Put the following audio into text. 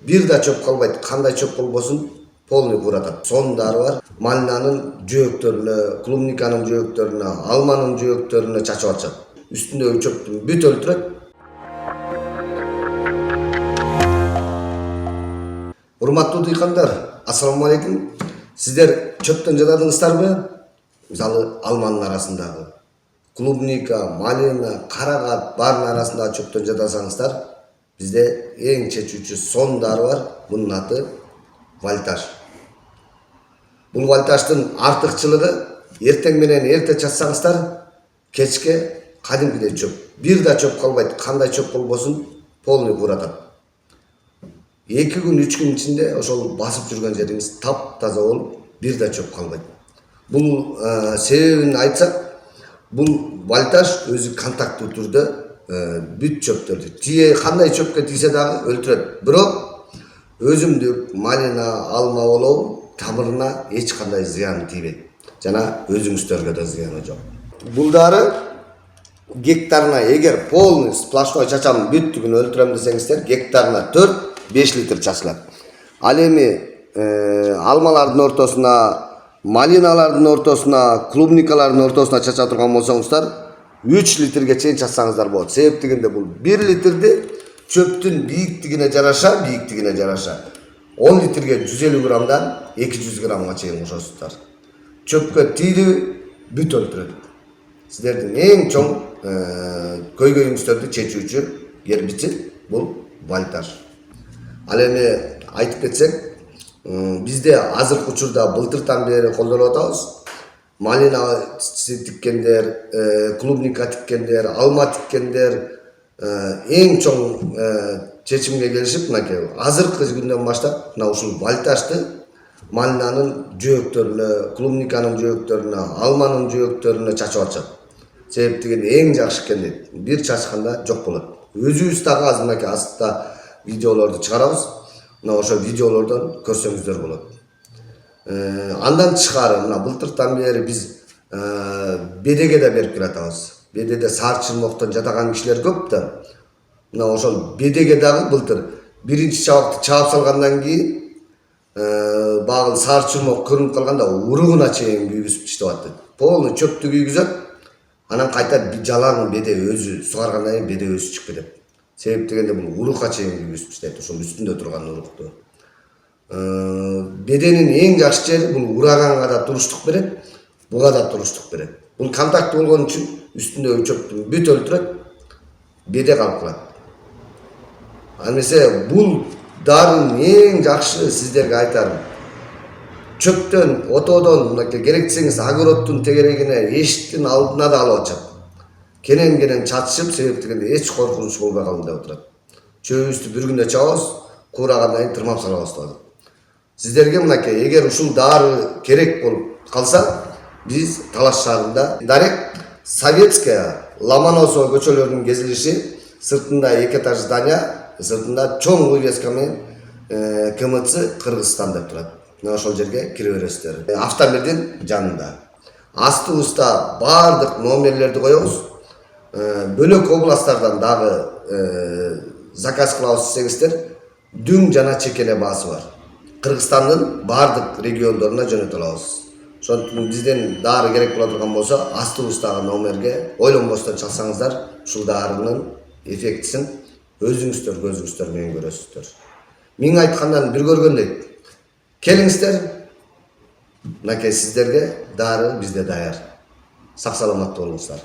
бир да чөп калбайт. Кандай чөп болбосун полный куратат. Сонун дары бар. Малинанын жөөктөрүнө, клубниканын жөөктөрүнө, алманын жөөктөрүнө чачып атышат. Үстүндөгү чөптүн бүт өлтүрөт. Урматтуу дыйкандар, ассаламу алейкум. Сиздер чөптөн жададыңыздарбы? Мисалы алманын арасындагы клубника, малина, карагат баарынын арасындагы чөптөн жадасаңыздар, бизде эң чечүүчү сонун дары бар. Бунун аты вольтаж. Бул вольтаждын артыкчылыгы эртең менен эрте чачсаңыздар, кечке кадимкидей чөп. Бир да чөп калбайт. Кандай чөп болбосун полный куратат. 2 күн 3 күн ичинде ошол басып жүргөн жериңиз таптаза болуп, бир да чөп калбайт. Бул себебин айтсак, бул вольтаж өзү контакттуу түрдө бүт чөптөрдү тие, кандай чөпкө тийсе дагы өлтүрөт. Бирок өзүмдүк малина, алма болобу тамырына эч кандай зыян тийбейт. Жана өзүңүздөргө да зыяны жок. Бул дары гектарына, эгер полный сплошной чачам бүттүгүн өлтүрөм десеңиздер, гектарына 4-5 литр чачылат. Ал эми алмалардын ортосуна, малиналардын ортосуна, клубникалардын ортосуна чача турган болсоңуздар, 3 литрге чейин чачсаңыздар болот. Себеп дегенде бул 1 литрди чөптүн бийиктигине жараша 10 литрге 150 граммдан 200 граммга чейин кошосуздар. Чөпкө тийди бүт өлтүрөт. Сиздердин эң чоң көйгөйүңүздөрдү чечүүчү гербицид бул вольтаж. Ал эми айтып кетсек, бизде азыркы учурда былтыртан бери колдонуп атабыз. Малина тиккендер, клубника тиккендер, алма тиккендер эң чоң чечимге келишип, мынакей азыркы күндөн баштап мына ушул вольтажды малинанын жөөктөрүнө, клубниканын жөөктөрүнө, алманын жөөктөрүнө чачып атышат. Себеп дегенде эң жакшы экен дейт. Бир чачканда жок болот. Өзүбүз дагы азыр мынакей астта видеолорду чыгарабыз. Мына ошо видеолордон көрсөңүздөр болот. Андан тышкары мына былтыртан бери биз бедеге да берип келатабыз. Бедеде сары чырмоктон жадаган кишилер көп да. Мына ошол бедеге дагы былтыр биринчи чабакты чаап салгандан кийин багыл сары чырмок көрүнүп калганда уругуна чейин күйгүзүп иштеп атты. Полный чөптү күйгүзөт. Анан кайта жалаң беде өзү сугаргандан кийин беде өзү чыгып кетет. Себеп дегенде бул урукка чейин күйгүзүп иштейт, ошол үстүндө турган урукту. Беденин эң жакшы жери бул ураганга да туруштук берет, буга да туруштук берет. Бул контакт болгон үчүн үстүндөгү чөптүн бүт өлтүрөт, беде калып калат. Ал эмесе бул дарынын эң жакшы сиздерге айтарым. Чөптөн, отоодон, мынакей керек десеңиз огороддун тегерегине, эшиктин алдына да алып атышат. Кенен чачышып, себеп дегенде эч коркунуч болбой калдым деп отурат. Чөбүбүздү бір күндө чабабыз, куурагандан кийин тырмап салабыз да. Сиздерге мынакей эгер ушул дары керек болуп калса, биз Талаш шаарында Дарек Советская, Ломоносова көчөлөрүнүн кезилиши, сыртында 2 этаж здания, сыртында чоң вывеска менен КМЦ Кыргызстан деп турат. Мына ошол жерге кире бересиздер. Автомобилдин жанында. Астыбызда бардык номерлерди коебуз. Бөлөк областтардан дагы заказ кылабыз десеңиздер, дүң жана чекеле баасы бар. Кыргызстандын бардык региондоруна жөнөтө алабыз. Ошондуктан бизден дары керек боло турган болсо, астыбыздагы номерге ойлонбостон чалсаңыздар, ушул дарынын эффектисин өзүңүздөр көзүңүздөр менен көрөсүздөр. Миң айткандан бир көргөндөй. Келиңиздер, мынакей сиздерге дары бизде даяр. Сак саламатты болуңуздар.